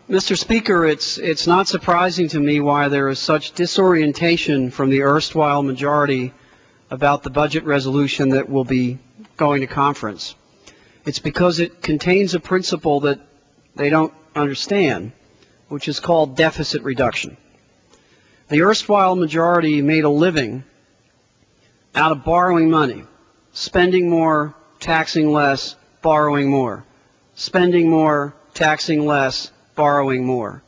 Mr. Speaker, it's not surprising to me why there is such disorientation from the erstwhile majority about the budget resolution that will be going to conference. It's because it contains a principle that they don't understand, which is called deficit reduction. The erstwhile majority made a living out of borrowing money, spending more, taxing less, borrowing more, spending more, taxing less, borrowing more.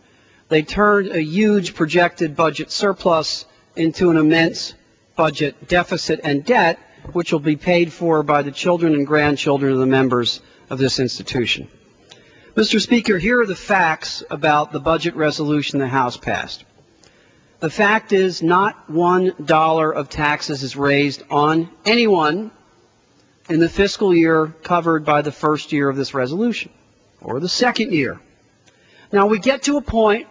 They turned a huge projected budget surplus into an immense budget deficit and debt, which will be paid for by the children and grandchildren of the members of this institution. Mr. Speaker, here are the facts about the budget resolution the House passed. The fact is not $1 of taxes is raised on anyone in the fiscal year covered by the first year of this resolution, or the second year. Now we get to a point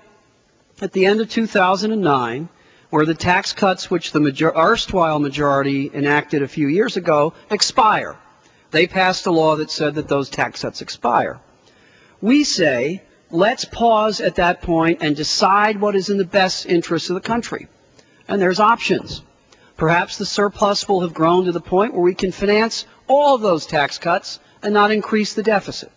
at the end of 2009 where the tax cuts which the erstwhile majority enacted a few years ago expire. They passed a law that said that those tax cuts expire. We say, let's pause at that point and decide what is in the best interest of the country. And there's options. Perhaps the surplus will have grown to the point where we can finance all of those tax cuts and not increase the deficit.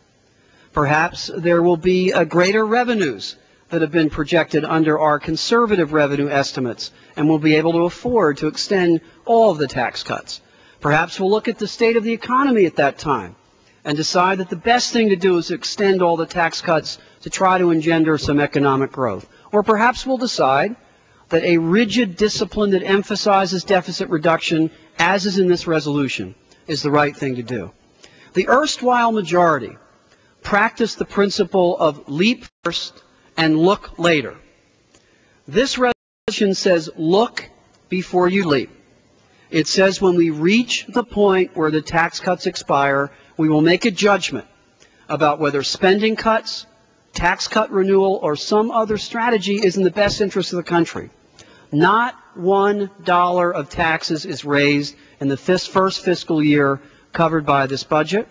Perhaps there will be greater revenues that have been projected under our conservative revenue estimates, and we'll be able to afford to extend all of the tax cuts. Perhaps we'll look at the state of the economy at that time and decide that the best thing to do is extend all the tax cuts to try to engender some economic growth. Or perhaps we'll decide that a rigid discipline that emphasizes deficit reduction, as is in this resolution, is the right thing to do. The erstwhile majority practiced the principle of leap first and look later. This resolution says look before you leap. It says when we reach the point where the tax cuts expire, we will make a judgment about whether spending cuts, tax cut renewal, or some other strategy is in the best interest of the country. Not $1 of taxes is raised in the first fiscal year covered by this budget,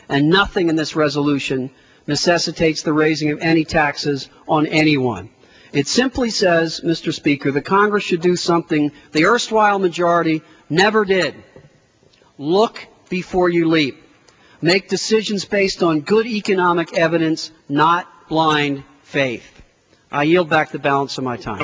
and nothing in this resolution necessitates the raising of any taxes on anyone. It simply says, Mr. Speaker, the Congress should do something the erstwhile majority never did. Look before you leap. Make decisions based on good economic evidence, not blind faith. I yield back the balance of my time.